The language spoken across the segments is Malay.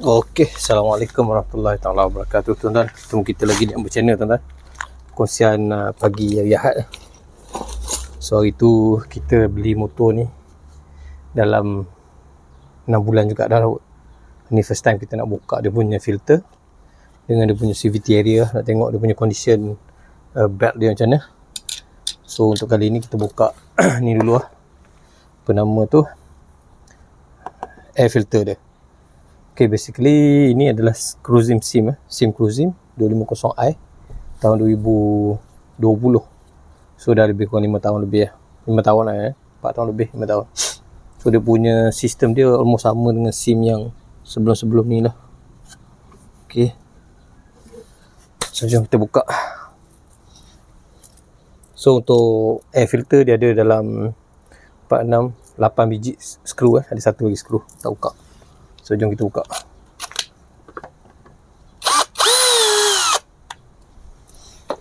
Okey, Assalamualaikum warahmatullahi taala wabarakatuh tuan-tuan. Ketemu kita lagi di Amber Channel tuan-tuan. Kongsian pagi hari Ahad. So hari tu kita beli motor ni dalam 6 bulan juga dah lah. Ni first time kita nak buka dia punya filter dengan dia punya CVT area, nak tengok dia punya condition belt dia macam mana. So untuk kali ni kita buka ni dulu lah. Apa nama tu? Air filter dia. Okay, basically ini adalah cruising SIM SIM cruising 250i tahun 2020. So dah lebih kurang 5 tahun lebih 5 tahun lah 4 tahun lebih, 5 tahun. So dia punya sistem dia almost sama dengan SIM yang sebelum-sebelum ni lah. Okay, so jom kita buka. So untuk air filter dia ada dalam 4, 6, 8 biji skru ada satu lagi skru tak buka. So jom kita buka.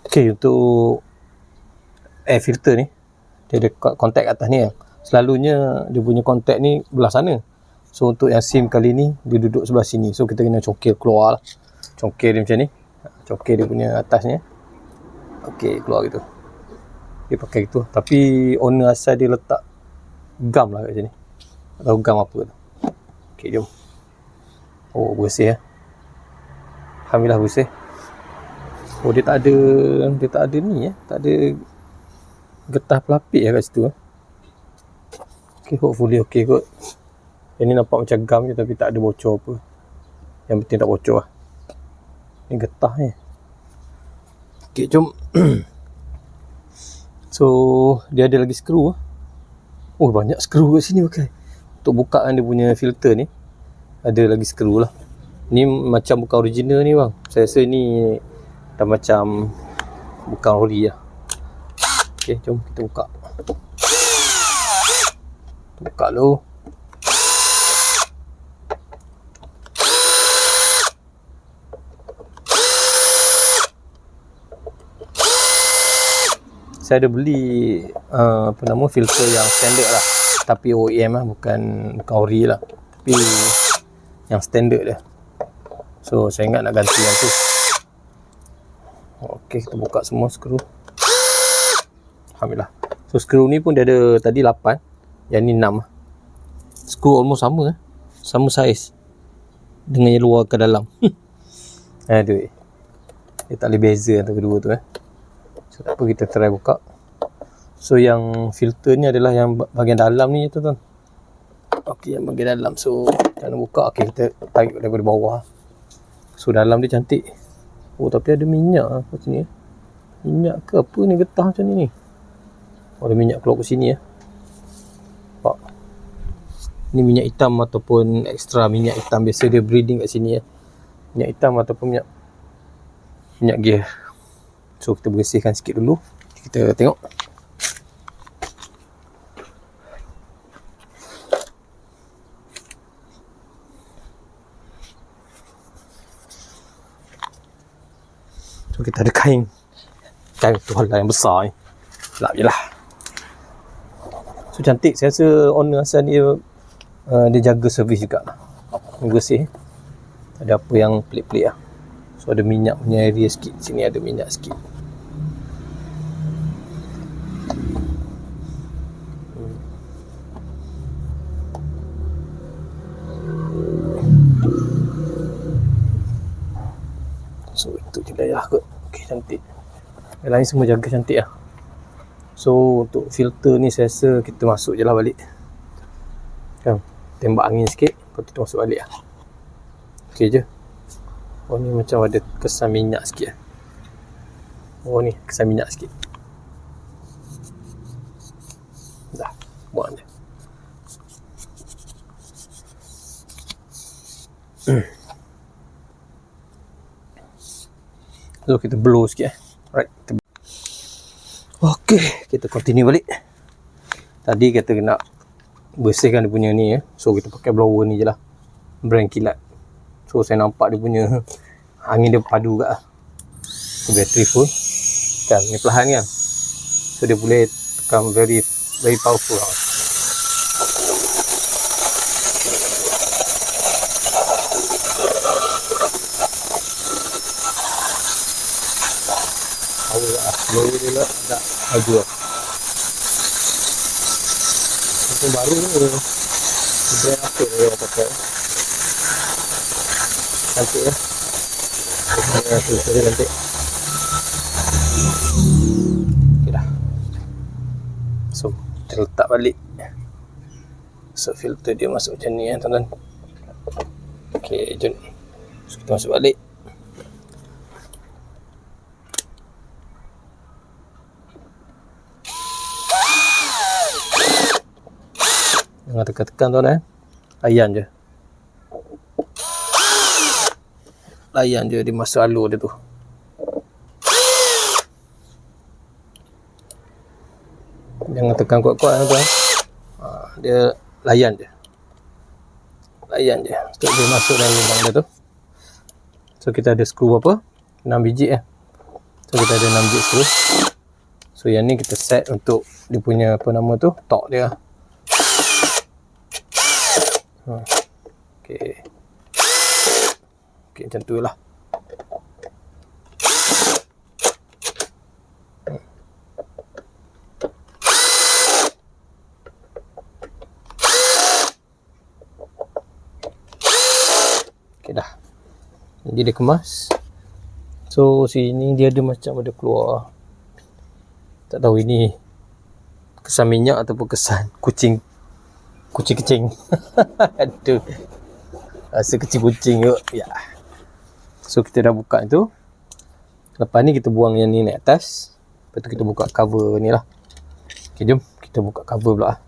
Okay, untuk air filter ni dia ada kontak atas ni lah. Selalunya dia punya kontak ni belah sana. So untuk yang SIM kali ni dia duduk sebelah sini. So kita kena congkir keluar lah. Congkir dia macam ni. Congkir dia punya atasnya. Okay, keluar gitu. Dia pakai gitu. Tapi owner asal dia letak gam lah kat sini. Tak tahu gam apa tu. Okay, jom. Oh, bersih Alhamdulillah bersih. Oh, dia tak ada ni tak ada getah pelapik kat situ Okay, hopefully okay kot. Ini nampak macam gam je tapi tak ada bocor apa. Yang penting tak bocor lah. Ni getah ni. Okay, jom. So dia ada lagi skru. Oh, banyak skru kat sini pakai. Untuk bukaan dia punya filter ni ada lagi skru lah. Ni macam bukan original ni bang. Saya rasa ni dah macam bukan ori lah. Okay, jom kita buka. Buka dulu. Saya ada beli filter yang standard lah. Tapi OEM lah, bukan ori lah. Tapi yang standard dia. So saya ingat nak ganti yang tu. Okey, kita buka semua skru. Alhamdulillah. So skru ni pun dia ada tadi 8, yang ni 6. Skru almost sama sama saiz dengan yang luar ke dalam. Aduh. Dia tak boleh beza antara kedua tu So tak apa, kita try buka. So yang filter ni adalah yang bahagian dalam ni tuan-tuan. Okey, yang bahagian dalam. So kita nak buka. Okey, kita tarik daripada bawah. So dalam dia cantik. Oh, tapi ada minyak kat sini Minyak ke apa ni, getah macam ni Oh, ada minyak keluar kat sini Nampak? Ni minyak hitam ataupun ekstra minyak hitam. Biasa dia breeding kat sini minyak hitam ataupun minyak gear. So kita bersihkan sikit dulu. Kita tengok. So kita ada kain tu lah yang besar ni. Lap je lah. So cantik. Saya rasa owner asal dia jaga servis juga. Bersih. Ada apa yang pelik-pelik lah. So ada minyak punya area sikit. Sini ada minyak sikit. So itu je lah kot. Okay, cantik. Yang lain semua jaga cantik lah. So untuk filter ni saya rasa kita masuk je lah balik. Tembak angin sikit. Lepas tu kita masuk balik lah. Okay je. Oh, ni macam ada kesan minyak sikit Oh, ni kesan minyak sikit. Dah, buang je. So kita blow sikit Right, okay, kita continue balik. Tadi kita nak bersihkan dia punya ni So kita pakai blower ni je lah, brand kilat. So saya nampak dia punya angin dia padu juga lah. So battery full kan, ni perlahan kan. So dia boleh tekan very powerful lah. Baru dia lah agak laju lah. Mesin baru ni brand apa ni orang pakai. Cantik lah. Filter dia cantik. Okay dah. So kita letak balik. So filter dia masuk macam ni tuan-tuan. Okay, jom. So, kita masuk balik. Jangan tekan-tekan tuan layan je. Layan je dia masuk alur dia tu. Jangan tekan kuat-kuat tuan. Dia layan je. Layan je. Untuk dia masuk dalam lubang dia tu. So kita ada skru berapa? 6 biji So kita ada 6 biji skru. So yang ni kita set untuk dia punya apa nama tu, torque dia. Okay. Okay, macam tu lah. Okay dah. Jadi dia kemas. So sini dia ada macam ada keluar. Tak tahu ini kesan minyak ataupun kesan kucing kecing. Aduh. Rasa kecil kucing tu. Ya. So kita dah buka tu. Lepas ni kita buang yang ni naik atas. Lepas tu kita buka cover ni lah. Okay, jom kita buka cover pula.